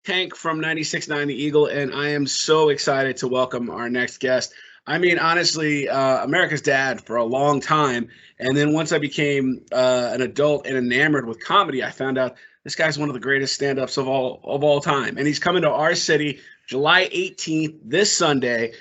Tank from 96.9 The Eagle, and I am so excited to welcome our next guest. I mean, honestly, America's dad for a long time, and then once I became an adult and enamored with comedy, I found out this guy's one of the greatest stand-ups of all time, and he's coming to our city July 18th this Sunday,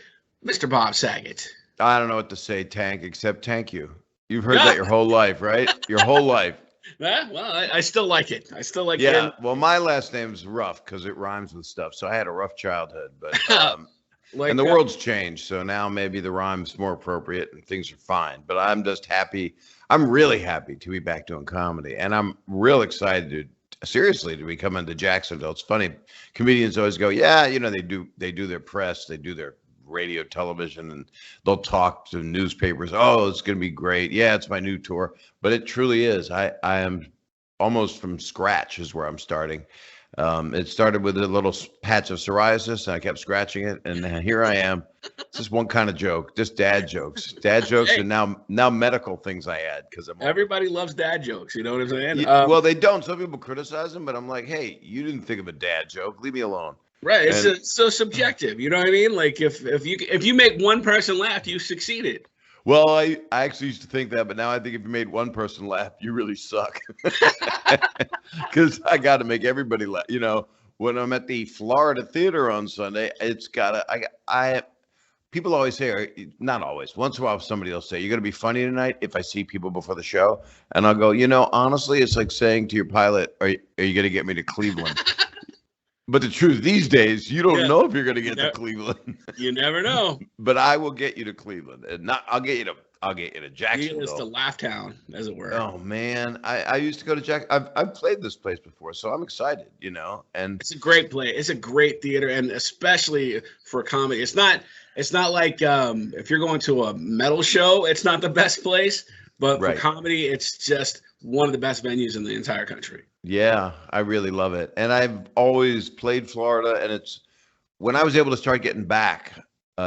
Mr. Bob Saget. I don't know what to say, Tank, except thank you. You've heard Yeah, that your whole life, right? Your whole life. well, I still like it. I still like Yeah. Well, my last name's rough because it rhymes with stuff. So I had a rough childhood, but and like the world's changed. So now maybe the rhyme's more appropriate and things are fine. But I'm just happy. I'm really happy to be back doing comedy, and I'm real excited to be coming to Jacksonville. It's funny. Comedians always go, yeah, they do their press, they do their radio, television, and they'll talk to newspapers. Oh, it's going to be great. Yeah, it's my new tour, but it truly is. I am almost from scratch is where I'm starting. It started with a little patch of psoriasis, and I kept scratching it, and here I am. It's just one kind of joke, just dad jokes, hey, and now medical things I add because I'm older. everybody loves dad jokes. You know what I'm saying? Well, they don't. Some people criticize them, but I'm like, hey, you didn't think of a dad joke. Leave me alone. Right. And It's so subjective. You know what I mean? Like if you make one person laugh, you succeeded. well, I actually used to think that, but now I think if you made one person laugh, you really suck. Because I got to make everybody laugh. When I'm at the Florida Theater on Sunday, it's gotta. I people always say, or not always. Once in a while, somebody will say, "You're gonna be funny tonight." If I see people before the show, and I'll go, honestly, it's like saying to your pilot, "Are you gonna get me to Cleveland?" But the truth these days, you don't Yeah. know if you're gonna You, get to ne- Cleveland. you never know. But I will get you to Cleveland, and not I'll get you to He is the Jacksonville. laugh town, as it were. Oh man, I used to go to Jack. I've played this place before, so I'm excited. And It's a great play. It's a great theater, and especially for comedy. It's not like if you're going to a metal show, it's not the best place. But for right, comedy, it's just one of the best venues in the entire country. yeah, I really love it, and I've always played Florida, and it's when I was able to start getting back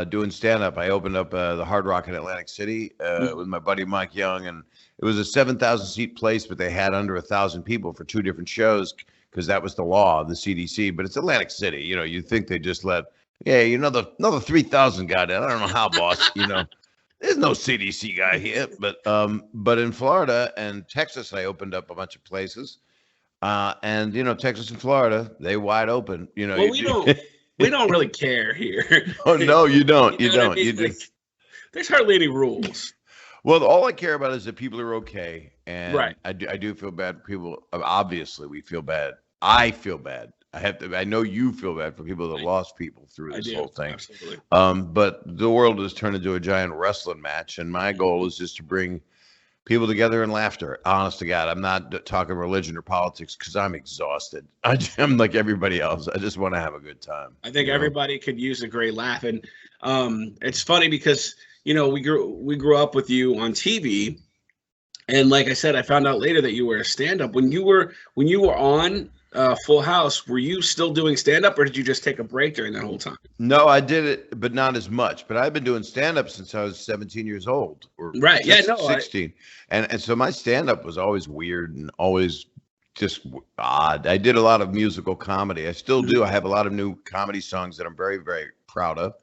doing stand up. I opened up the Hard Rock in Atlantic City with my buddy Mike Young, and it was a 7,000 seat place, but they had under 1,000 people for two different shows because that was the law of the CDC. But it's Atlantic City, you think they just let, yeah, another 3,000 got in. I don't know how, boss. There's no CDC guy here, but in Florida and Texas, I opened up a bunch of places, and Texas and Florida, they wide open. Well, we don't really care here. Oh no, you don't. You You know what I don't. mean? You Like, just there's hardly any rules. well, all I care about is that people are okay, and Right. I do feel bad for people. Obviously, we feel bad. I feel bad. I know you feel bad for people that I, lost people through I this do. whole thing. Absolutely. But the world has turned into a giant wrestling match, and my goal is just to bring people together in laughter. Honest to God, I'm not talking religion or politics because I'm exhausted. I'm like everybody else. I just want to have a good time. I think everybody could use a great laugh, and it's funny because we grew up with you on TV, and like I said, I found out later that you were a stand-up. When you were on Full House. Were you still doing stand-up, or did you just take a break during that whole time? No, I did it, but not as much. But I've been doing stand up since I was 17 years old or Right. Yeah. No. 16. And so my stand up was always weird and always just odd. I did a lot of musical comedy. I still do. I have a lot of new comedy songs that I'm very, very proud of.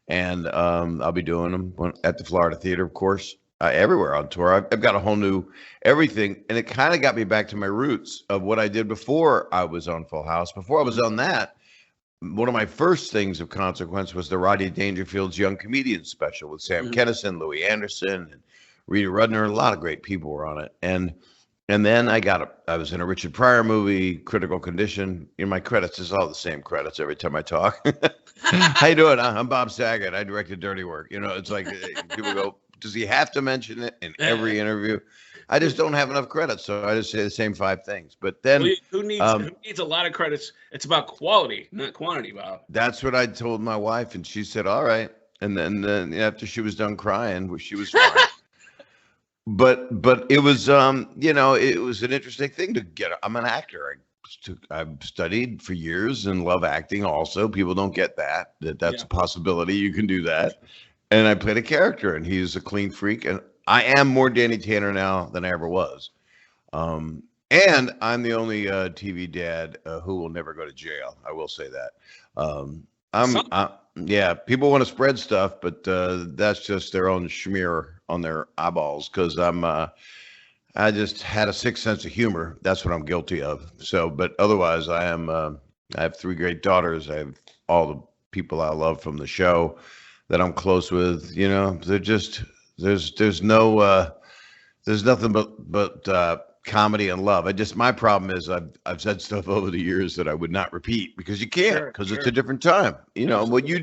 And I'll be doing them at the Florida Theater, of course, everywhere on tour. I've got a whole new everything. And it kind of got me back to my roots of what I did before I was on Full House. Before I was on that, one of my first things of consequence was the Rodney Dangerfield's Young Comedian special with Sam Mhm. Kennison, Louis Anderson, and Rita Rudner. A lot of great people were on it. And then I was in a Richard Pryor movie, Critical Condition. In my credits, it's all the same credits every time I talk. How you doing? I'm Bob Saget. I directed Dirty Work. It's like people go, does he have to mention it in every interview? I just don't have enough credits, so I just say the same five things. But then Who needs a lot of credits? It's about quality, not quantity, Bob. that's what I told my wife, and she said, "All right." And then after she was done crying, she was fine. But it was it was an interesting thing to get. I'm an actor. I've studied for years and love acting. Also, people don't get that's Yeah. a possibility. You can do that. And I played a character, and he's a clean freak. And I am more Danny Tanner now than I ever was. Um, And I'm the only TV dad who will never go to jail. I will say that. Yeah, people want to spread stuff, but that's just their own schmear on their eyeballs because I just had a sick sense of humor. That's what I'm guilty of. So, but otherwise, I have three great daughters. I have all the people I love from the show that I'm close with. You know, they're just there's nothing but comedy and love. My problem is I've said stuff over the years that I would not repeat because you can't, because it's a different time. You know, what you're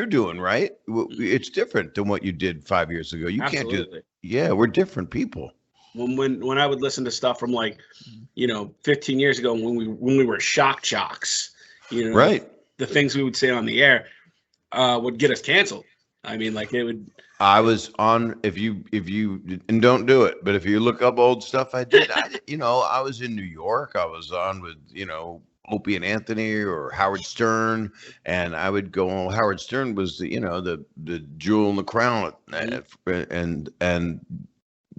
doing, right? It's different than what you did 5 years ago. You can't do it. Yeah, we're different people. When I would listen to stuff from 15 years ago when we were shock jocks, right, the things we would say on the air would get us canceled. I mean, like it would. I was on, if you and don't do it, but if you look up old stuff I did, I was in New York. I was on with, Opie and Anthony or Howard Stern, and I would go on. Howard Stern was the jewel in the crown, and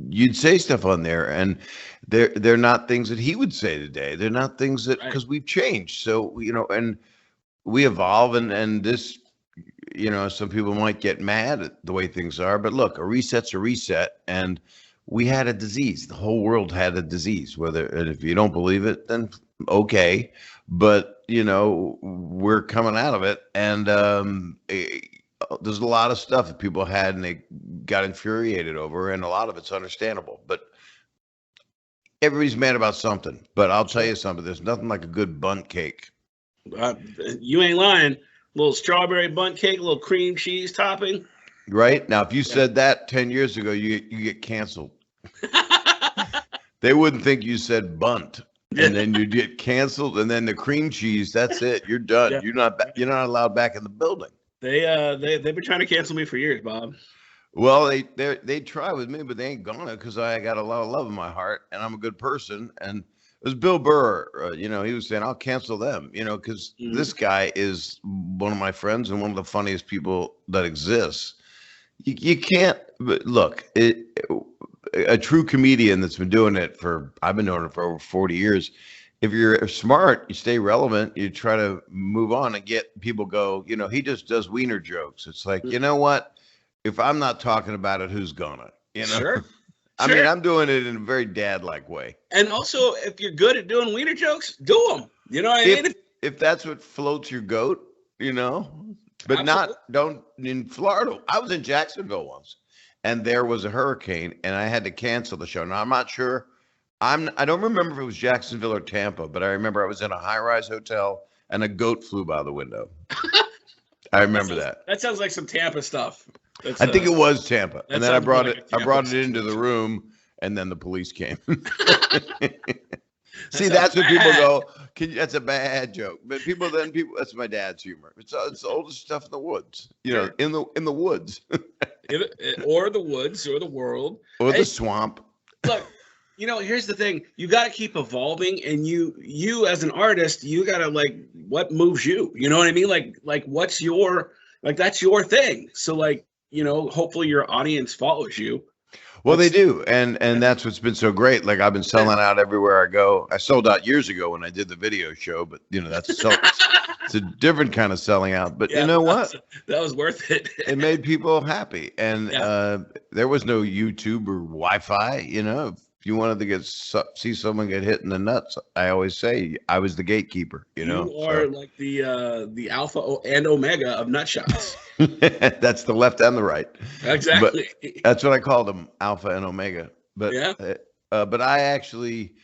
you'd say stuff on there, and they're not things that he would say today. They're not things that, because we've changed. So, and we evolve, and this, some people might get mad at the way things are, but look, a reset's a reset, and we had a disease. The whole world had a disease. And if you don't believe it, then okay, but we're coming out of it, and there's a lot of stuff that people had and they got infuriated over, and a lot of it's understandable. But everybody's mad about something. But I'll tell you something: there's nothing like a good bundt cake. You ain't lying. Little strawberry bundt cake, a little cream cheese topping. Right now, if you said that 10 years ago, you get canceled. They wouldn't think you said bunt, and then you get canceled. And then the cream cheese, that's it. You're done. Yeah. You're not allowed back in the building. They've been trying to cancel me for years, Bob. Well, they try with me, but they ain't gonna, because I got a lot of love in my heart, and I'm a good person. And it was Bill Burr, he was saying, I'll cancel them, because this guy is one of my friends and one of the funniest people that exists. You can't, but look, a true comedian that's been doing it I've been doing it for over 40 years. If you're smart, you stay relevant, you try to move on and get people go, he just does wiener jokes. It's like, you know what? If I'm not talking about it, who's gonna, Sure. I mean, I'm doing it in a very dad-like way. And also, if you're good at doing wiener jokes, do them. You know what I mean? If that's what floats your goat, but Absolutely. Don't in Florida. I was in Jacksonville once, and there was a hurricane, and I had to cancel the show. Now, I'm not sure. I don't remember if it was Jacksonville or Tampa, but I remember I was in a high-rise hotel, and a goat flew by the window. I remember that. That sounds like some Tampa stuff. I think it was Tampa, and then I brought it into the room, and then the police came. See, that's what people go. That's a bad joke, but people. That's my dad's humor. It's the oldest stuff in the woods. In the woods, or the woods, or the world, or the swamp. Look, here's the thing: you got to keep evolving, and you as an artist, you got to what moves you. You know what I mean? Like what's your that's your thing. So hopefully your audience follows you. Well, they do, and that's what's been so great. Like, I've been selling out everywhere I go. I sold out years ago when I did the video show, but that's it's a different kind of selling out. But you know what? That was worth it. It made people happy, and there was no YouTube or Wi-Fi. If you wanted to see someone get hit in the nuts, I always say I was the gatekeeper. You are like the alpha and omega of nut shots. That's the left and the right. Exactly. But that's what I called them, alpha and omega. But but I actually,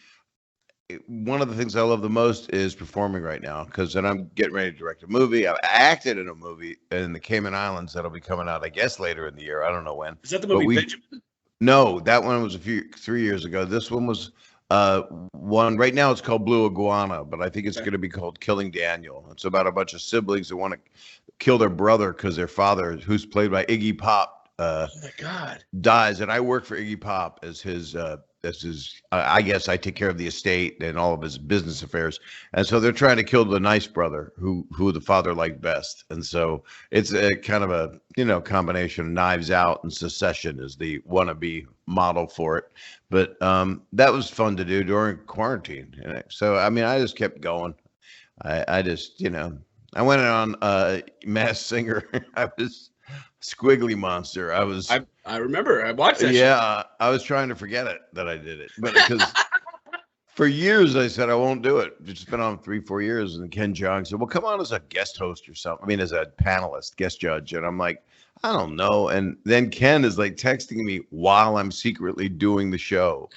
one of the things I love the most is performing right now, because then I'm getting ready to direct a movie. I acted in a movie in the Cayman Islands that'll be coming out, I guess, later in the year. I don't know when. Is that the movie Benjamin? No, that one was 3 years ago. This one was one right now. It's called Blue Iguana, but I think it's going to be called Killing Daniel. It's about a bunch of siblings that want to kill their brother because their father, who's played by Iggy Pop, oh my God, dies. And I work for Iggy Pop as This is, I guess, I take care of the estate and all of his business affairs, and so they're trying to kill the nice brother who the father liked best, and so it's a kind of a combination of Knives Out and Secession is the wannabe model for it, but that was fun to do during quarantine, and so I mean I just kept going. I just I went on Masked Singer. I was Squiggly Monster. I remember. I watched that. Yeah, I was trying to forget it that I did it, but because for years I said I won't do it. It's been on 3-4 years, and Ken Jeong said, "Well, come on as a guest host or something. I mean, as a panelist, guest judge." And I'm like, I don't know. And then Ken is like texting me while I'm secretly doing the show,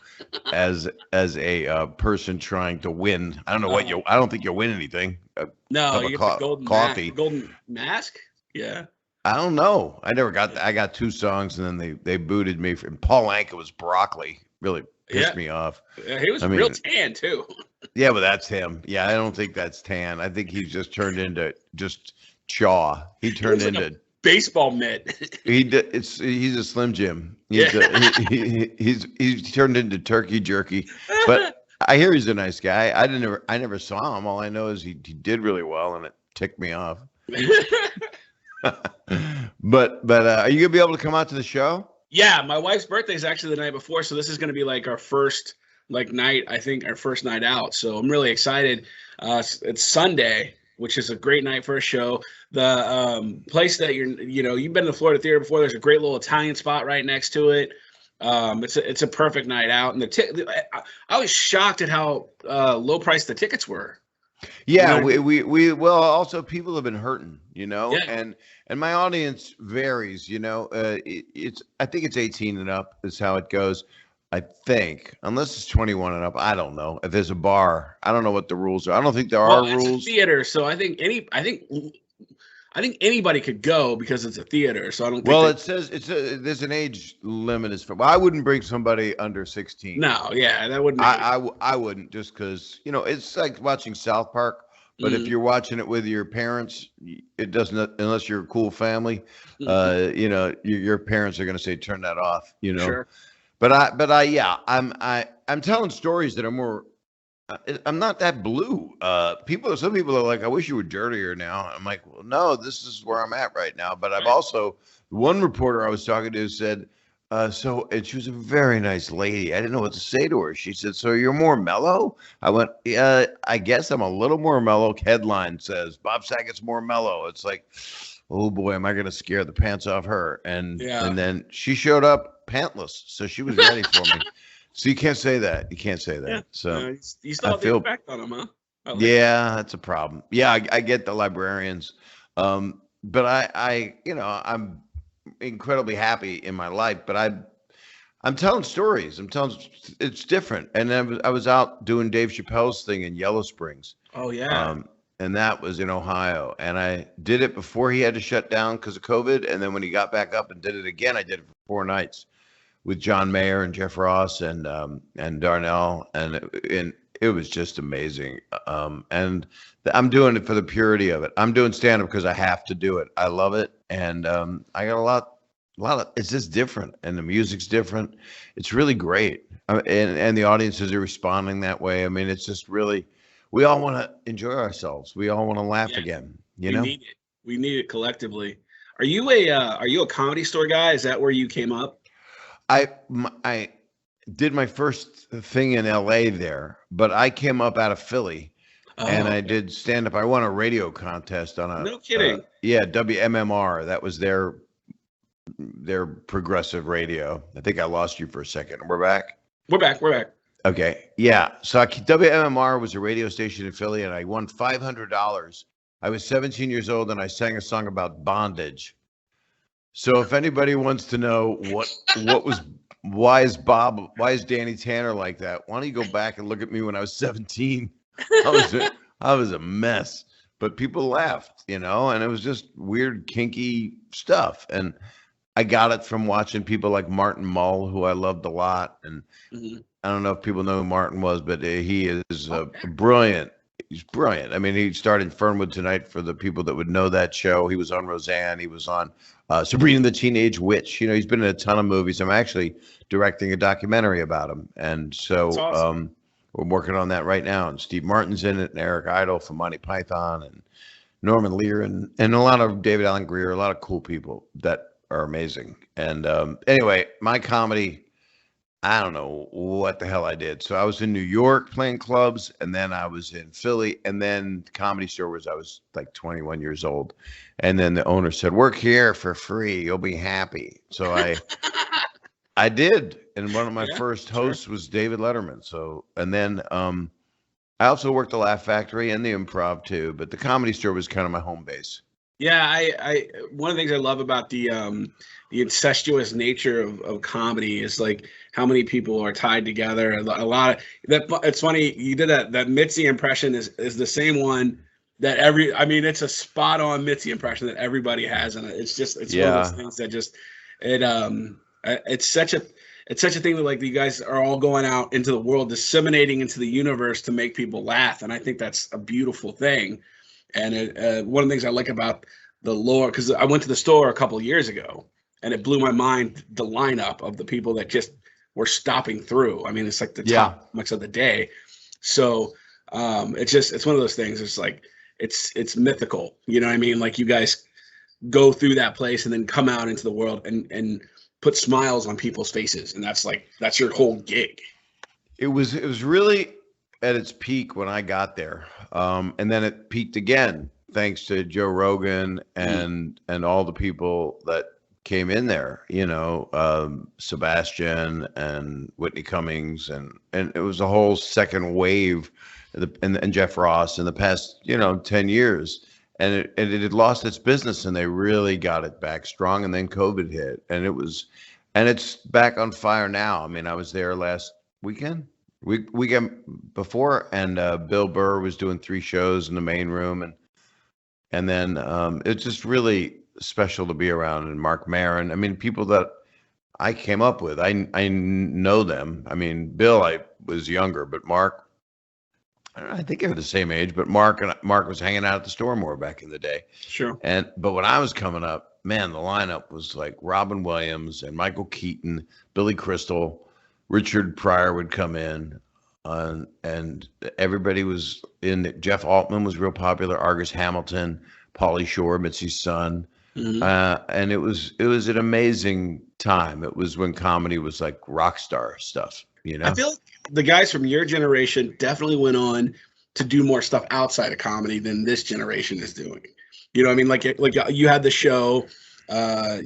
as a person trying to win. I don't know what I don't think you'll win anything. No, you get the golden coffee, golden mask. Yeah. I don't know. I never got. I got 2 songs, and then they booted me. Paul Anka was broccoli. Really pissed me off. He was real tan too. Yeah, but that's him. Yeah, I don't think that's tan. I think he's just turned into just chaw. He turned into a baseball mitt. He's a Slim Jim. He's turned into turkey jerky. But I hear he's a nice guy. I never saw him. All I know is he did really well, and it ticked me off. But are you gonna be able to come out to the show? Yeah, my wife's birthday is actually the night before, so this is gonna be like our first night. I think our first night out. So I'm really excited. It's Sunday, which is a great night for a show. The place that you've been to the Florida Theater before. There's a great little Italian spot right next to it. It's a perfect night out, and I was shocked at how low priced the tickets were. Yeah, we well, also people have been hurting, Yeah. and my audience varies, I think it's 18 and up is how it goes. I think, unless it's 21 and up, I don't know. If there's a bar, I don't know what the rules are. I don't think there are rules. It's a theater, so I think anybody could go because it's a theater. So I don't think. Well, it says there's an age limit well, I wouldn't bring somebody under 16. No, yeah, that wouldn't. I wouldn't, just because it's like watching South Park. But if you're watching it with your parents, it doesn't, unless you're a cool family. Your parents are going to say turn that off. Sure. I'm telling stories that are more. I'm not that blue. Some people are like, I wish you were dirtier now. I'm like, well, no, this is where I'm at right now. But I've also, one reporter I was talking to said, and she was a very nice lady. I didn't know what to say to her. She said, so you're more mellow? I went, I guess I'm a little more mellow. Headline says, Bob Saget's more mellow. It's like, oh boy, am I going to scare the pants off her? And then she showed up pantless. So she was ready for me. So you can't say that. You can't say that. Yeah. So you still have the effect on them, huh? That's a problem. Yeah, I get the librarians, but I'm incredibly happy in my life. But I'm telling stories. It's different. And I was out doing Dave Chappelle's thing in Yellow Springs. Oh yeah. And that was in Ohio. And I did it before he had to shut down because of COVID. And then when he got back up and did it again, I did it for 4 nights. With John Mayer and Jeff Ross and Darnell, and it was just amazing. And I'm doing it for the purity of it. I'm doing stand-up because I have to do it. I love it, and I got a lot of. It's just different, and the music's different. It's really great, and the audiences are responding that way. I mean, it's just really. We all want to enjoy ourselves. We all want to laugh again. We need it. We need it collectively. Are you a Comedy Store guy? Is that where you came up? I did my first thing in LA there, but I came up out of Philly, and I did stand up. I won a radio contest on a. No kidding. WMMR. That was their progressive radio. I think I lost you for a second. We're back. We're back. Okay. Yeah. So WMMR was a radio station in Philly, and I won $500. I was 17 years old, and I sang a song about bondage. So if anybody wants to know why is Danny Tanner like that? Why don't you go back and look at me when I was 17? I was a mess, but people laughed, and it was just weird, kinky stuff. And I got it from watching people like Martin Mull, who I loved a lot. And I don't know if people know who Martin was, but he is brilliant. he's brilliant. I mean, he started Fernwood Tonight for the people that would know that show. He was on Roseanne. He was on Sabrina the Teenage Witch. You know, he's been in a ton of movies. I'm actually directing a documentary about him, and That's so awesome. we're working on that right now. And Steve Martin's in it, and Eric Idle from Monty Python, and Norman Lear, and a lot of David Allen Greer, a lot of cool people that are amazing. And anyway, my comedy, I don't know what the hell I did. So I was in New York playing clubs, and then I was in Philly, and then Comedy Store was I was like 21 years old, and then the owner said, "Work here for free, you'll be happy." So I did, and one of my Yeah, first sure. hosts was David Letterman. So and then I also worked the Laugh Factory and the Improv too, but the Comedy Store was kind of my home base. Yeah, I one of the things I love about the incestuous nature of comedy is like how many people are tied together. A lot of that. It's funny you did that Mitzi impression is the same one that I mean it's a spot on Mitzi impression that everybody has, and it's one of those Yeah, things that just it it's such a thing that like you guys are all going out into the world, disseminating into the universe to make people laugh, and I think that's a beautiful thing. And one of the things I like about the lore, because I went to the store a couple of years ago, and it blew my mind the lineup of the people that just were stopping through. I mean, it's like the yeah. top comics of the day. So it's one of those things. It's like it's mythical. You know what I mean? Like you guys go through that place and then come out into the world and put smiles on people's faces, and that's your whole gig. It was really at its peak when I got there, and then it peaked again thanks to Joe Rogan Mm. and all the people that came in there. You know, Sebastian and Whitney Cummings, and it was a whole second wave, and Jeff Ross in the past 10 years. And it had lost its business, and they really got it back strong. And then COVID hit, and it's back on fire now. I mean, I was there last weekend, weekend before, and Bill Burr was doing 3 shows in the main room, and then it's just really special to be around. And Mark Maron, I mean, people that I came up with, I know them. I mean, Bill, I was younger, but Mark, I think they were the same age, but Mark was hanging out at the store more back in the day. Sure. But when I was coming up, man, the lineup was like Robin Williams and Michael Keaton, Billy Crystal, Richard Pryor would come in, and everybody was in. Jeff Altman was real popular. Argus Hamilton, Pauly Shore, Mitzi's son, Hmm. and it was an amazing time. It was when comedy was like rock star stuff, you I know. feel like the guys from your generation definitely went on to do more stuff outside of comedy than this generation is doing. You know what I mean? Like you had the show. A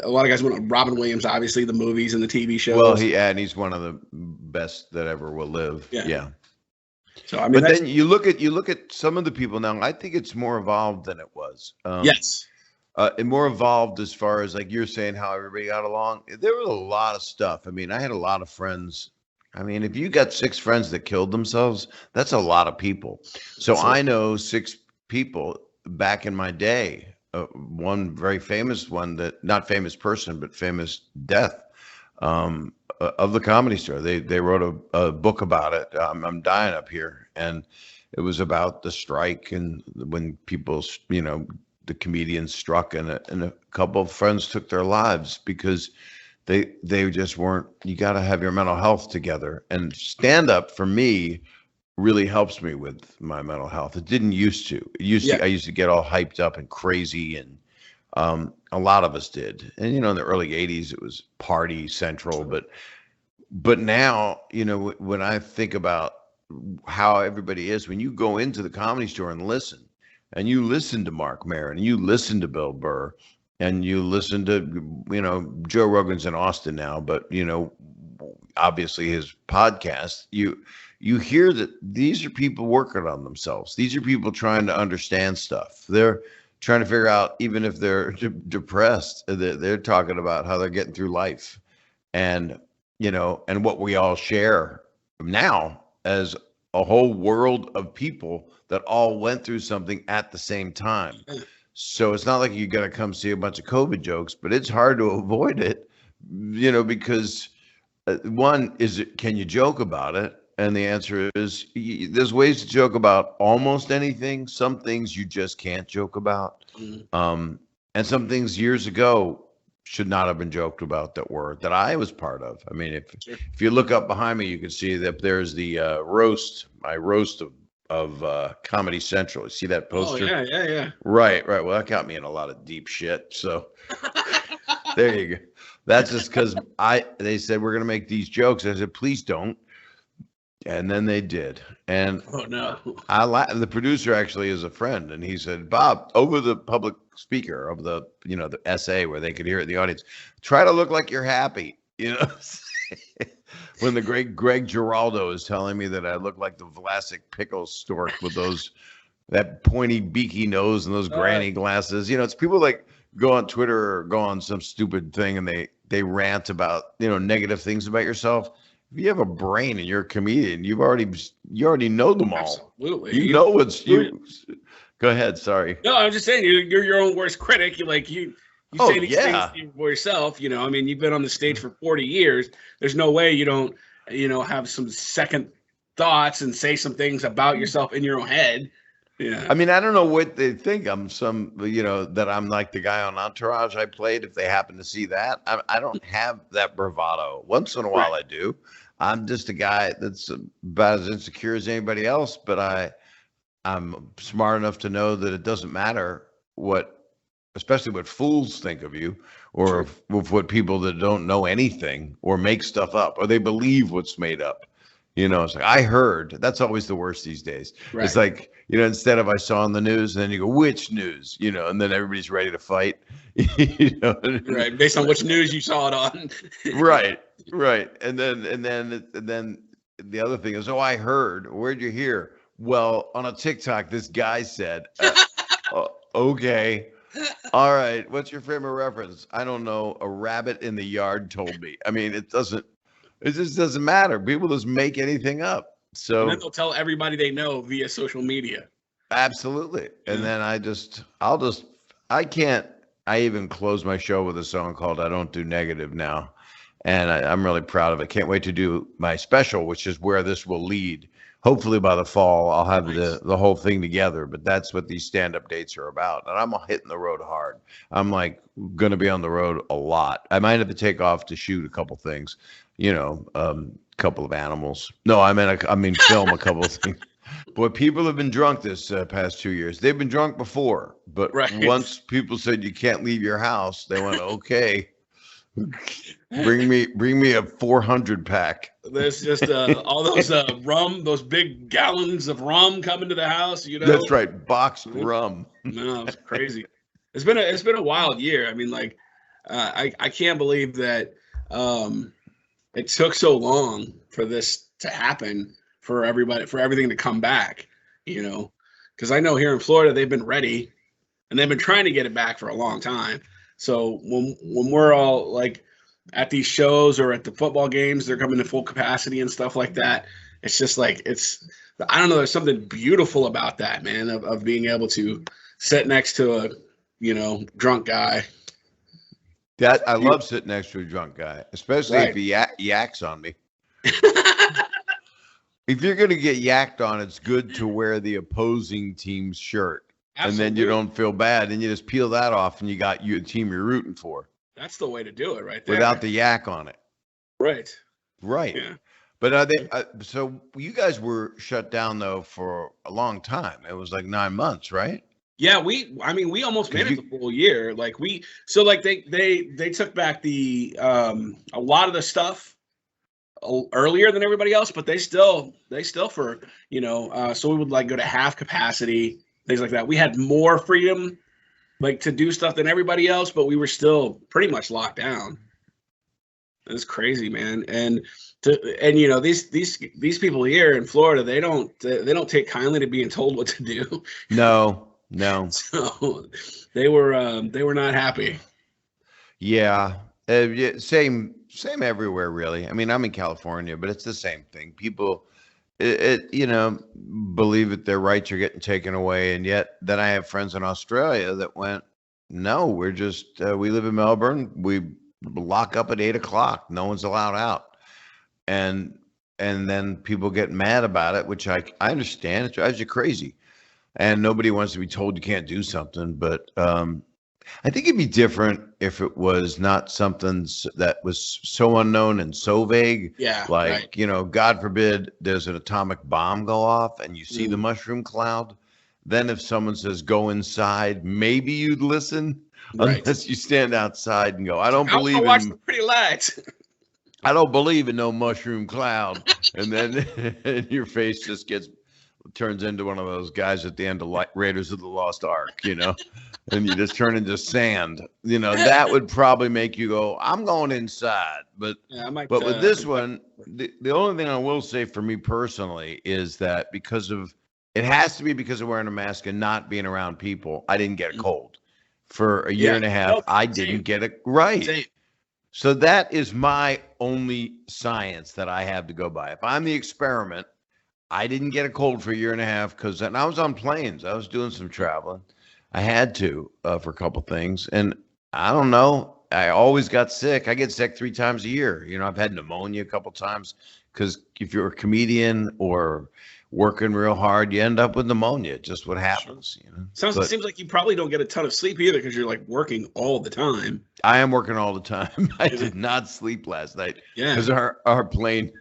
lot of guys went on Robin Williams, obviously the movies and the TV Well, shows. and he's one of the best that ever will live. Yeah. Yeah. So I mean But that's then you look at some of the people now. I think it's more evolved than it was. yes. And more evolved as far as like you're saying how everybody got along. There was a lot of stuff. I mean, I had a lot of friends. I mean, if you got 6 friends that killed themselves, that's a lot of people. So So I know 6 people back in my day. One very famous one, that not famous person, but famous death, of the Comedy Store. They wrote a book about it. I'm dying up here, and it was about the strike and when people, the comedians struck, and a couple of friends took their lives because they just weren't. You got to have your mental health together, and stand up for me really helps me with my mental health. It didn't used to. yeah. I used to get all hyped up and crazy, and a lot of us did. And in the early '80s, it was party central, but now, when I think about how everybody is, when you go into the Comedy Store and you listen to Mark Maron, and you listen to Bill Burr, and you listen to, Joe Rogan's in Austin now, but, obviously his podcast, you hear that these are people working on themselves. These are people trying to understand stuff. They're trying to figure out, even if they're depressed, they're talking about how they're getting through life. And and what we all share now as a whole world of people that all went through something at the same time. So it's not like you got to come see a bunch of COVID jokes, but it's hard to avoid it, because one is, can you joke about it? And the answer is there's ways to joke about almost anything. Some things you just can't joke about. And some things years ago should not have been joked about that I was part of. I mean, if you look up behind me, you can see that there's the my roast of Comedy Central. You see that poster? Oh, yeah. Right. Well, that got me in a lot of deep shit. So there you go. That's just because they said we're gonna make these jokes. I said, please don't. And then they did. And oh no, the producer actually is a friend, and he said, Bob, over the public speaker of the the essay where they could hear it in the audience, try to look like you're happy. When the great Greg Giraldo is telling me that I look like the Vlasic pickle stork with that pointy beaky nose and those granny glasses. It's people like go on Twitter or go on some stupid thing and they rant about negative things about yourself. If you have a brain and you're a comedian, you already know them all. Absolutely. You know what's you. Go ahead. Sorry. No, I'm just saying you're your own worst critic. You say these things for yourself. I mean, you've been on the stage for 40 years. There's no way you don't have some second thoughts and say some things about yourself in your own head. Yeah. I mean, I don't know what they think. I'm that I'm like the guy on Entourage I played. If they happen to see that, I don't have that bravado. Once in a while, I do. I'm just a guy that's about as insecure as anybody else, but I'm smart enough to know that it doesn't matter especially what fools think of you, or with what people that don't know anything or make stuff up, or they believe what's made up. It's like, I heard. That's always the worst these days. Right. It's like, instead of I saw on the news, and then you go, which news? And then everybody's ready to fight. Right, based on which news you saw it on. Right. And then the other thing is, I heard. Where'd you hear? Well, on a TikTok, this guy said, okay. All right. What's your favorite reference? I don't know. A rabbit in the yard told me. I mean, it just doesn't matter. People just make anything up. So and then they'll tell everybody they know via social media. Absolutely. And then I even close my show with a song called I Don't Do Negative now. And I'm really proud of it. Can't wait to do my special, which is where this will lead. Hopefully by the fall, I'll have the whole thing together. But that's what these stand-up dates are about. And I'm hitting the road hard. I'm like going to be on the road a lot. I might have to take off to shoot a couple things, couple of animals. No, I mean film a couple of things. Boy, people have been drunk this past 2 years. They've been drunk before. But once people said you can't leave your house, they went, okay. Bring me a 400 pack. There's just all those rum, those big gallons of rum coming to the house. That's right, boxed rum. No, it's crazy. It's been a wild year. I mean, like, I can't believe that it took so long for this to happen, for everything to come back. Because I know here in Florida they've been ready, and they've been trying to get it back for a long time. So when we're all like at these shows or at the football games, they're coming to full capacity and stuff like that. It's just like, I don't know. There's something beautiful about that, man, of being able to sit next to a, drunk guy. That I love sitting next to a drunk guy, especially if he yaks on me. If you're going to get yacked on, it's good to wear the opposing team's shirt. Absolutely. And then you don't feel bad, and you just peel that off, and you got a team you're rooting for. That's the way to do it, right there. Without the yak on it. Right. Yeah. But so you guys were shut down though for a long time. It was like 9 months, right? Yeah, we almost made it the full year. Like they took back the a lot of the stuff earlier than everybody else, but they still for so we would like go to half capacity. Things like that. We had more freedom, like, to do stuff than everybody else, but we were still pretty much locked down. It's crazy, man. And these people here in Florida, they don't take kindly to being told what to do. No. So they were not happy. Yeah. Same everywhere, really. I mean, I'm in California, but it's the same thing. People. Believe that their rights are getting taken away. And yet then I have friends in Australia that went, no, we're just, we live in Melbourne. We lock up at 8 o'clock. No one's allowed out. And and then people get mad about it, which I understand. It drives you crazy, and nobody wants to be told you can't do something. But I think it'd be different if it was not something that was so unknown and so vague. Yeah, Like, right. you know, God forbid there's an atomic bomb go off and you see the mushroom cloud. Then if someone says go inside, maybe you'd listen, Right. unless you stand outside and go, I don't I want to believe watch in the pretty lights. I don't believe in no mushroom cloud. And then your face just turns into one of those guys at the end of Raiders of the Lost Ark, you know, and you just turn into sand. You know, that would probably make you go, I'm going inside. But Yeah, I might. but with this one, the only thing I will say for me personally is that it has to be because of wearing a mask and not being around people, I didn't get a cold. For a year and a half, I didn't get it right. Same. So that is my only science that I have to go by. If I'm the experiment, I didn't get a cold for a year and a half because I was on planes. I was doing some traveling. I had to for a couple things. And I don't know. I always got sick. I get sick 3 times a year. You know, I've had pneumonia a couple times because if you're a comedian or working real hard, you end up with pneumonia. Just what happens, you know. Seems like you probably don't get a ton of sleep either because you're like working all the time. I am working all the time. I did not sleep last night because our plane.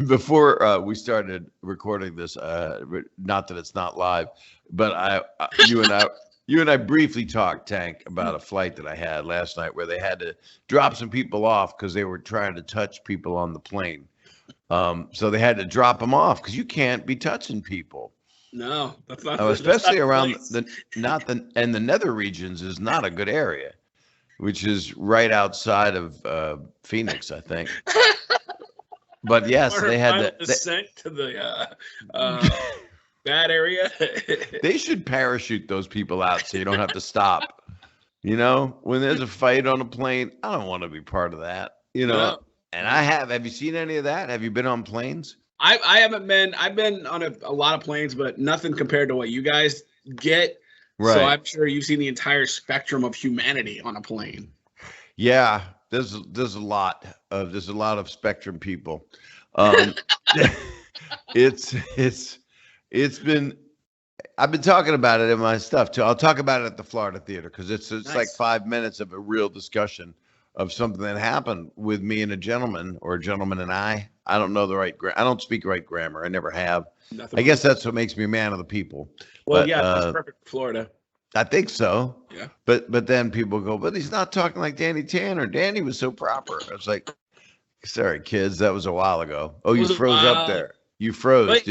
Before we started recording this, not that it's not live, but you and I briefly talked, Tank, about a flight that I had last night where they had to drop some people off because they were trying to touch people on the plane. So they had to drop them off because you can't be touching people. No, that's not. Especially around the nether regions is not a good area, which is right outside of Phoenix, I think. But yes, they had descent to the bad area. They should parachute those people out so you don't have to stop. You know, when there's a fight on a plane, I don't want to be part of that. You know. No. And I have. Have you seen any of that? Have you been on planes? I haven't been. I've been on a lot of planes, but nothing compared to what you guys get. Right. So I'm sure you've seen the entire spectrum of humanity on a plane. Yeah, there's a lot of spectrum people. It's been. I've been talking about it in my stuff too. I'll talk about it at the Florida Theater because it's nice. Like 5 minutes of a real discussion of something that happened with me and a gentleman, or a gentleman and I. I don't know the right I don't speak right grammar. I never have. I guess that's what makes me a man of the people. Well, yeah, that's perfect for Florida. I think so. Yeah. But then people go, but he's not talking like Danny Tanner. Danny was so proper. I was like, sorry, kids, that was a while ago. Oh, you froze up there. You froze.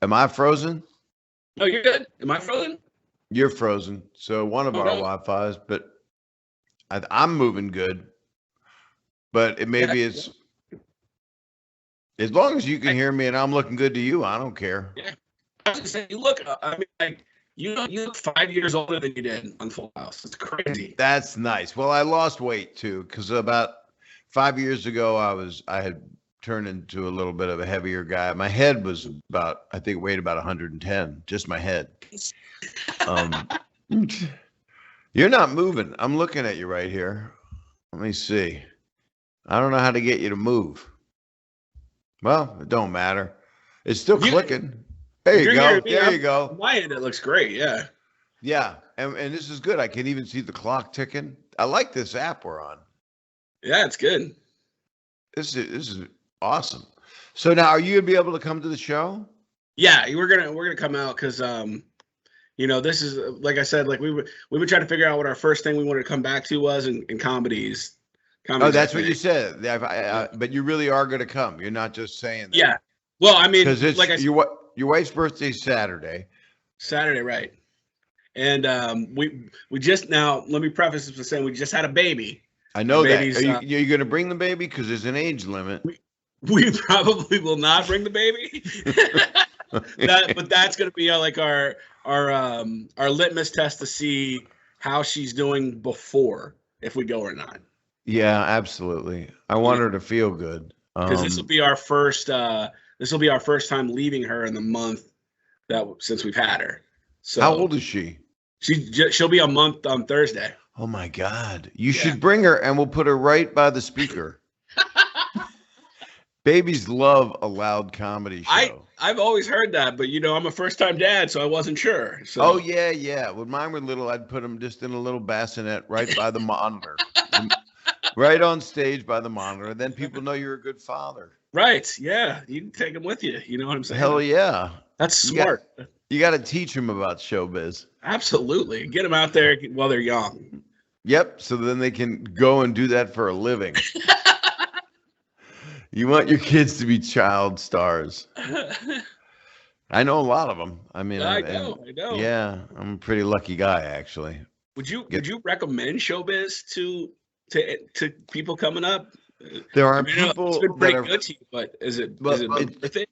Am I frozen? No, you're good. Am I frozen? You're frozen. So one of our Wi-Fi's, but I'm moving good, but it's as long as you can hear me and I'm looking good to you, I don't care. Yeah, I was gonna say, you look. I mean, like you look 5 years older than you did on Full House. It's crazy. That's nice. Well, I lost weight too because about 5 years ago I had turned into a little bit of a heavier guy. My head was weighed about 110, just my head. You're not moving. I'm looking at you right here. Let me see. I don't know how to get you to move. Well, it don't matter. It's still clicking. There you go. There you go. On my end, it looks great. Yeah. Yeah. And this is good. I can even see the clock ticking. I like this app we're on. Yeah, it's good. This is awesome. So now, are you gonna be able to come to the show? Yeah, we're gonna come out because you know, this is like I said, like we've been trying to figure out what our first thing we wanted to come back to was in comedies. Oh, that's what you said. But you really are going to come. You're not just saying that. Yeah. Well, I mean, because it's like your wife's birthday's Saturday. Saturday, right? And we just now. Let me preface this by saying we just had a baby. I know that. Are you going to bring the baby? Because there's an age limit. We probably will not bring the baby. But that's going to be like our litmus test to see how she's doing before, if we go or not. Yeah, absolutely. I want her to feel good. Because this will be our first. This will be our first time leaving her in the month since we've had her. So how old is she? She'll be a month on Thursday. Oh my God! You should bring her, and we'll put her right by the speaker. Babies love a loud comedy show. I've always heard that, but I'm a first time dad, so I wasn't sure. So Oh yeah, yeah. When mine were little, I'd put them just in a little bassinet right by the monitor, right on stage by the monitor. Then people know you're a good father. right, yeah, you can take them with you. You know what I'm saying? Hell yeah. That's You got, smart. you got to teach them about showbiz. Absolutely, get them out there while they're young. Yep. So then they can go and do that for a living. You want your kids to be child stars. I know a lot of them. I mean, I know. Yeah, I'm a pretty lucky guy, actually. Would you recommend showbiz to people coming up? There are people it's been pretty that are good to you, but is it worth it?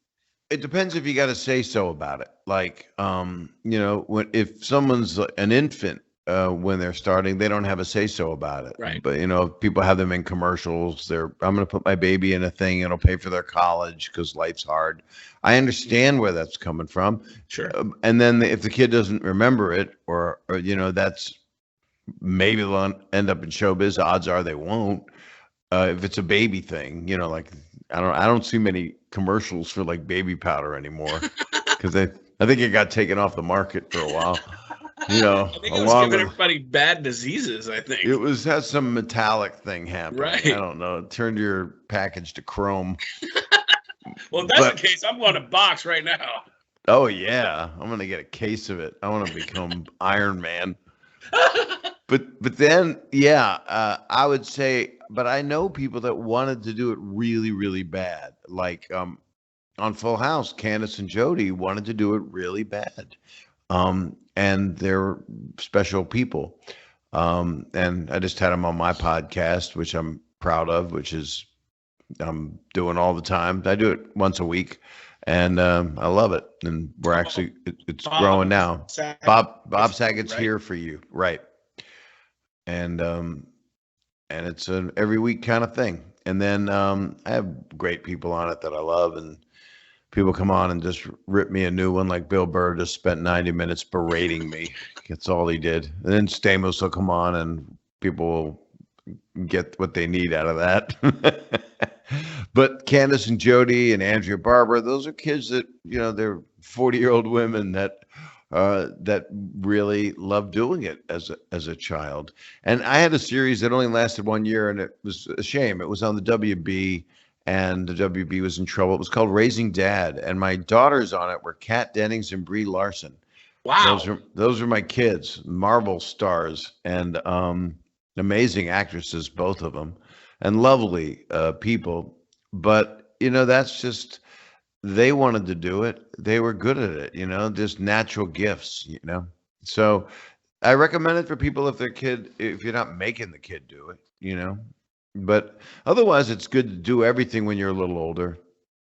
It depends if you got to say so about it. Like, if someone's an infant when they're starting, they don't have a say so about it. Right. But if people have them in commercials, I'm going to put my baby in a thing. It'll pay for their college because life's hard. I understand where that's coming from. Sure. And then if the kid doesn't remember it, or that's maybe they'll end up in showbiz. Odds are they won't. If it's a baby thing, like I don't see many commercials for like baby powder anymore because I think it got taken off the market for a while. I think it was giving everybody bad diseases. I think it had some metallic thing happen. Right. I don't know. It turned your package to chrome. Well, if that's the case, I'm going to box right now. Oh yeah, I'm gonna get a case of it. I want to become Iron Man. But then, yeah, I would say, but I know people that wanted to do it really, really bad. Like on Full House, Candace and Jody wanted to do it really bad. And they're special people. And I just had them on my podcast, which I'm proud of, which is I'm doing all the time. I do it once a week. And I love it. And we're actually, it's growing now. Bob Saget's here for you. Right. And it's an every week kind of thing. And then I have great people on it that I love, and people come on and just rip me a new one. Like Bill Burr just spent 90 minutes berating me. That's all he did. And then Stamos will come on and people will get what they need out of that. But Candace and Jody and Andrea Barber, those are kids that, they're 40-year-old women that really love doing it as a child. And I had a series that only lasted 1 year, and it was a shame. It was on the WB, and the WB was in trouble. It was called Raising Dad, and my daughters on it were Kat Dennings and Brie Larson. Wow. Those are my kids, Marvel stars, and amazing actresses, both of them, and lovely people. But, that's just, they wanted to do it. They were good at it, just natural gifts, So I recommend it for people if you're not making the kid do it, But otherwise, it's good to do everything when you're a little older.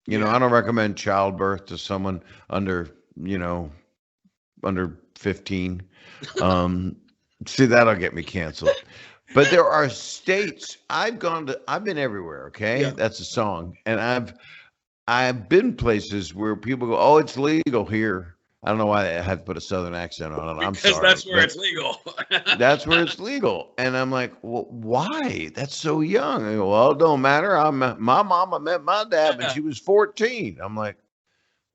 I don't recommend childbirth to someone under 15. See, that'll get me canceled. But there are states I've been everywhere. Okay. Yeah. That's a song. And I've been places where people go, oh, it's legal here. I don't know why I had to put a Southern accent on it. I'm sorry. Because that's where it's legal. That's where it's legal. And I'm like, well, why? That's so young. I go, well, it don't matter. My mama met my dad when she was 14. I'm like,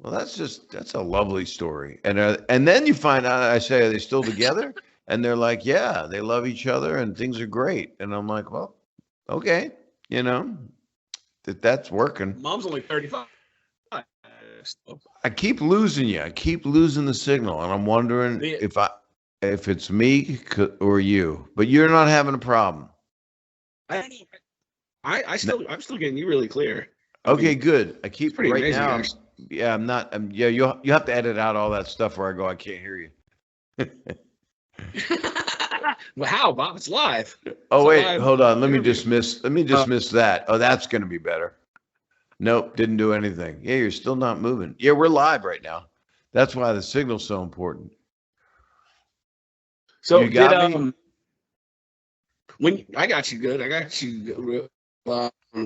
well, that's a lovely story. And then you find out, I say, are they still together? And they're like, yeah, they love each other and things are great. And I'm like, well, okay, that's working. Mom's only 35. I keep losing you. I keep losing the signal, and I'm wondering if it's me or you. But you're not having a problem. I'm still getting you really clear. Okay, good. I keep pretty right amazing, now. actually. Yeah, I'm not. Yeah, you have to edit out all that stuff where I go, I can't hear you. Well, how, Bob? It's live. Oh, wait, hold on. Let me dismiss that. Oh, that's going to be better. Nope, didn't do anything. Yeah, you're still not moving. Yeah, we're live right now. That's why the signal's so important. So you got me? When I got you good, I got you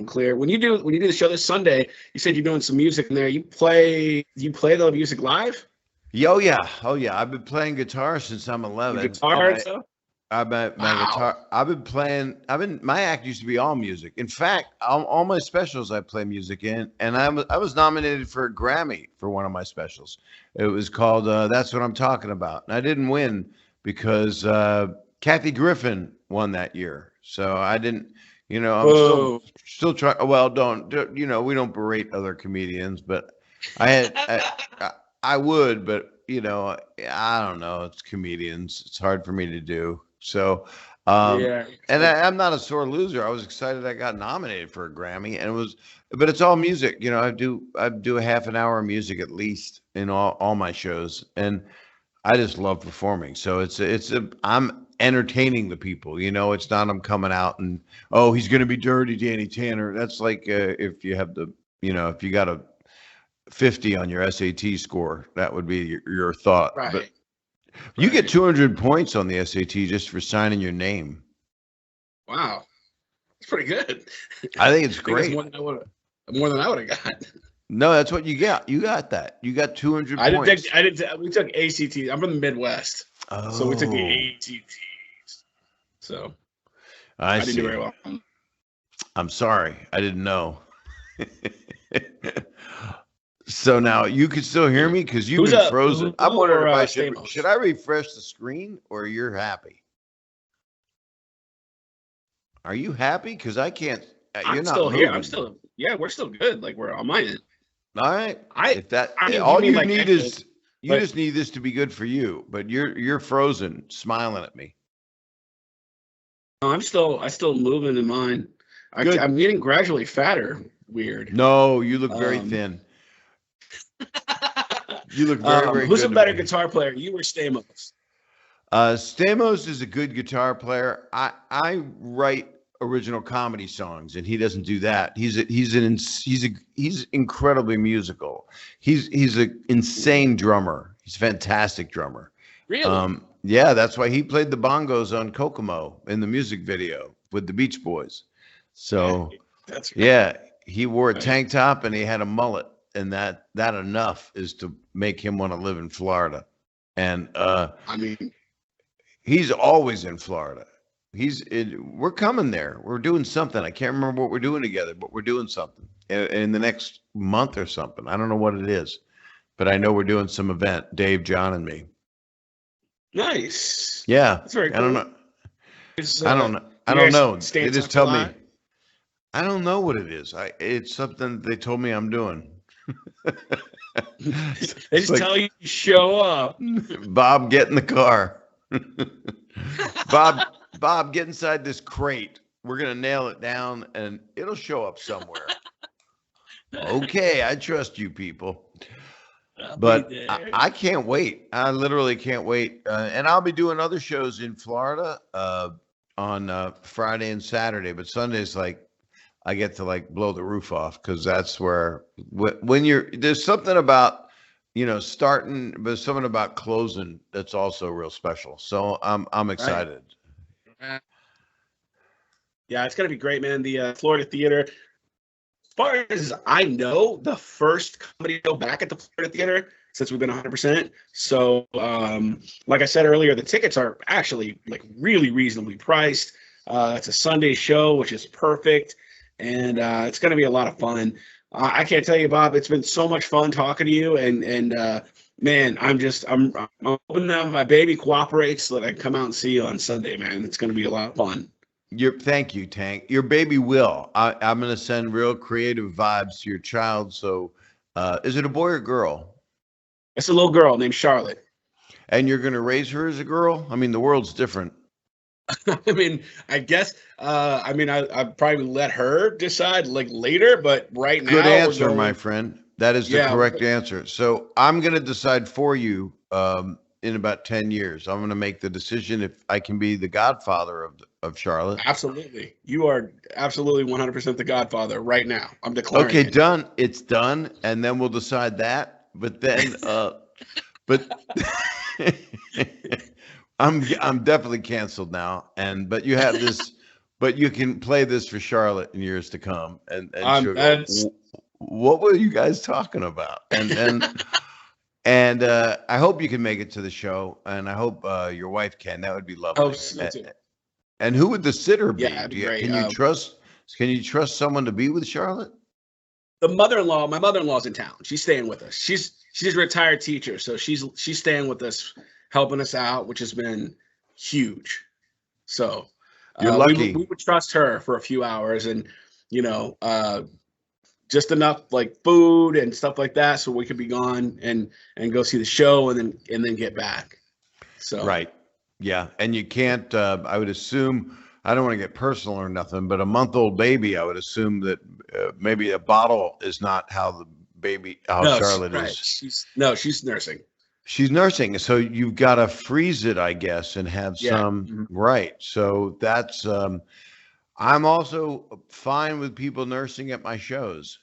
clear. When you do the show this Sunday, you said you're doing some music in there. You play the music live? Oh yeah. I've been playing guitar since I'm 11. Guitar and stuff? my Wow. guitar. I've been playing. My act used to be all music. In fact, all my specials I play music in, and I was nominated for a Grammy for one of my specials. It was called "That's What I'm Talking About," and I didn't win because Kathy Griffin won that year. So I didn't. I'm Whoa. still trying. Well, don't we don't berate other comedians, but I had I would, but I don't know. It's comedians. It's hard for me to do. So, Yeah. and I'm not a sore loser. I was excited I got nominated for a Grammy, and but it's all music. I do a half an hour of music at least in all my shows, and I just love performing. So I'm entertaining the people. It's not I'm coming out and he's gonna be dirty, Danny Tanner. That's like if you have if you got a 50 on your SAT score, that would be your thought. Right. But you get 200 points on the SAT just for signing your name. Wow. It's pretty good. I think it's I think great. that's more than I would have got. No, that's what you got. You got that. You got 200 points. We took ACT. I'm from the Midwest. Oh. So we took the ACTs. So I didn't do very well. I'm sorry. I didn't know. So now you can still hear me because you've been frozen. I'm wondering if should I refresh the screen or you're happy? Are you happy? Because I can't. You're not still moving. here. Yeah, we're still good. Like we're on my end. All right. All you need is just need this to be good for you. But you're frozen, smiling at me. No, I still moving in mine. I'm getting gradually fatter. Weird. No, you look very thin. You look very who's good a better guitar player, you or Stamos? Stamos is a good guitar player. I write original comedy songs, and he doesn't do that. He's incredibly musical. He's an insane drummer. He's a fantastic drummer. Really? Yeah, that's why he played the bongos on Kokomo in the music video with the Beach Boys. So that's right. Yeah, he wore a tank top and he had a mullet, and that enough is to make him want to live in Florida. And he's always in Florida. We're coming there. We're doing something. I can't remember what we're doing together, but we're doing something in the next month or something. I don't know what it is, but I know we're doing some event, Dave, John, and me. Nice. Yeah. That's very cool. I don't know. I don't know. They just tell me. I don't know what it is. It's something they told me I'm doing. They just tell you to show up. Bob, get in the car. Bob, get inside this crate. We're going to nail it down and it'll show up somewhere. Okay, I trust you people. But I can't wait. I literally can't wait. And I'll be doing other shows in Florida on Friday and Saturday. But Sunday's like, I get to like blow the roof off because that's where when there's something about starting, but something about closing that's also real special. So I'm excited. Right. Yeah, it's gonna be great, man. The Florida Theater. As far as I know, the first comedy show back at the Florida Theater since we've been 100%. So, like I said earlier, the tickets are actually like really reasonably priced. It's a Sunday show, which is perfect. And it's going to be a lot of fun. I can't tell you, Bob, it's been so much fun talking to you. And man, I'm hoping that my baby cooperates so that I can come out and see you on Sunday, man. It's going to be a lot of fun. Thank you, Tank. Your baby will. I'm going to send real creative vibes to your child. So is it a boy or girl? It's a little girl named Charlotte. And you're going to raise her as a girl? I mean, the world's different. I mean, I guess. I'd probably let her decide like later, but right now. Good answer, my friend. That is the correct answer. So I'm going to decide for you in about 10 years. I'm going to make the decision if I can be the godfather of Charlotte. But you are absolutely 100% the godfather right now. I'm declaring. Okay, done. It's done, and then we'll decide that. But then, I'm definitely canceled now, but you have this, but you can play this for Charlotte in years to come, and she'll go, what were you guys talking about? And And I hope you can make it to the show, and I hope your wife can. That would be Oh, lovely. so too. And who would the sitter be? Yeah, it'd be great. Can you trust? Can you trust someone to be with Charlotte? My mother-in-law's in town. She's staying with us. She's a retired teacher, so she's staying with us, helping us out, which has been huge. So You're we lucky. would trust her for a few hours, and you know, just enough like food and stuff like that, so we could be gone and go see the show, and then get back. So Right. Yeah. And you can't, I would assume, I don't want to get personal or nothing, but a month-old baby, I would assume that maybe a bottle is not how the baby, how no, Charlotte right. is. She's nursing. She's nursing. So you've got to freeze it, I guess, and have some, right. So that's, I'm also fine with people nursing at my shows.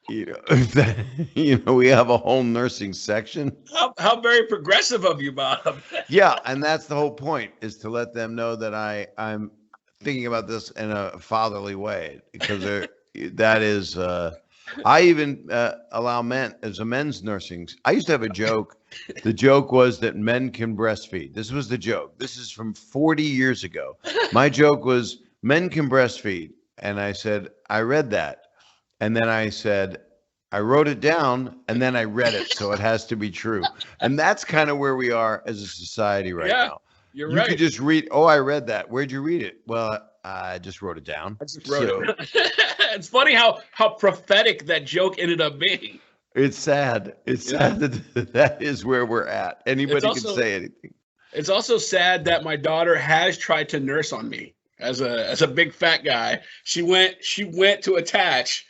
We have a whole nursing section. How very progressive of you, Bob. Yeah, and that's the whole point, is to let them know that I'm thinking about this in a fatherly way, because that is I even allow men as a men's nursing. I used to have a joke. The joke was that men can breastfeed. This was the joke. This is from 40 years ago. My joke was men can breastfeed, and I said I read that. And then I said, I wrote it down, and then I read it, so it has to be true. And that's kind of where we are as a society right now. You're right. You could just read, oh, I read that. Where'd you read it? Well, I just wrote it down. I just wrote it. It's funny how prophetic that joke ended up being. It's sad. It's sad that is where we're at. Anybody can say anything. It's also sad that my daughter has tried to nurse on me as a big fat guy. She went to attach.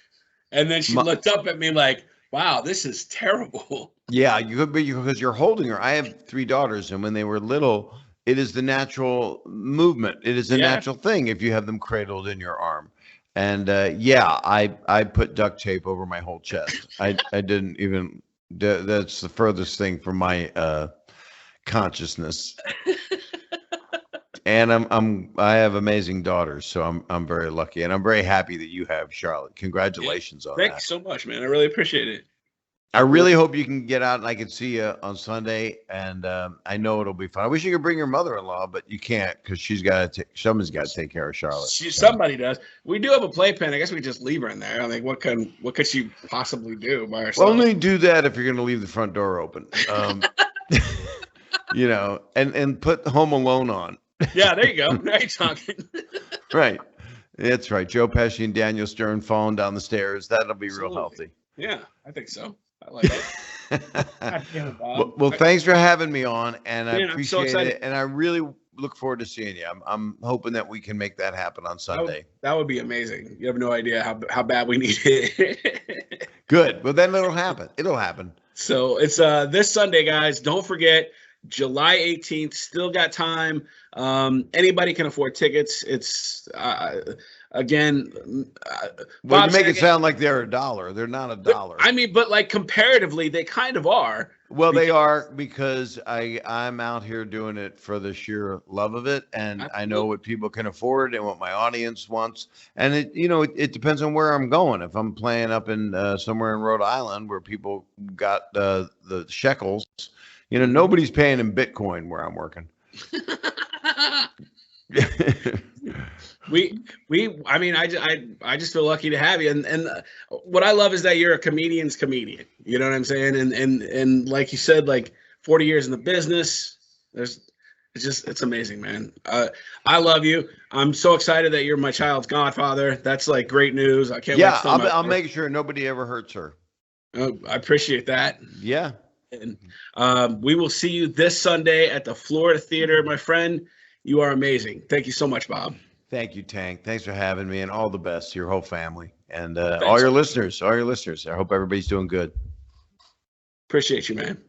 And then she looked up at me like, wow, this is terrible. Yeah, you could be, because you're holding her. I have 3 daughters, and when they were little, it is the natural movement. It is a natural thing if you have them cradled in your arm. And I put duct tape over my whole chest. I didn't even, that's the furthest thing from my consciousness. And I have amazing daughters, so I'm very lucky, and I'm very happy that you have Charlotte. Congratulations on that. Thank you so much, man. I really appreciate it. I really hope you can get out and I can see you on Sunday, and I know it'll be fun. I wish you could bring your mother-in-law, but you can't, because someone's got to take care of Charlotte. Somebody does. We do have a playpen. I guess we just leave her in there. I think what could she possibly do by herself? Well, only do that if you're going to leave the front door open. And put Home Alone on. Yeah, there you go. Now you're talking. Right. That's right. Joe Pesci and Daniel Stern falling down the stairs. That'll be real healthy. Yeah, I think so. I like it. Well, thanks for having me on, and I appreciate it. And I really look forward to seeing you. I'm hoping that we can make that happen on Sunday. That would be amazing. You have no idea how bad we need it. Good. Well, then it'll happen. It'll happen. So it's this Sunday, guys. Don't forget, July 18th. Still got time. Anybody can afford tickets. It's again. Well, you make it sound like they're $1. They're not $1. I mean, but like comparatively, they kind of are. Well, they are, because I'm out here doing it for the sheer love of it, and I know what people can afford and what my audience wants, and it depends on where I'm going. If I'm playing up in somewhere in Rhode Island where people got the shekels, nobody's paying in Bitcoin where I'm working. I just feel lucky to have you, and what I love is that you're a comedian's comedian. You know what I'm saying? And like you said, like 40 years in the business, it's amazing, man. I love you. I'm so excited that you're my child's godfather. That's like great news. I can't wait. Yeah, I'll make sure nobody ever hurts her. Oh, I appreciate that. Yeah. And we will see you this Sunday at the Florida Theater, my friend. You are amazing. Thank you so much, Bob. Thank you, Tank. Thanks for having me, and all the best to your whole family and all your listeners. I hope everybody's doing good. Appreciate you, man.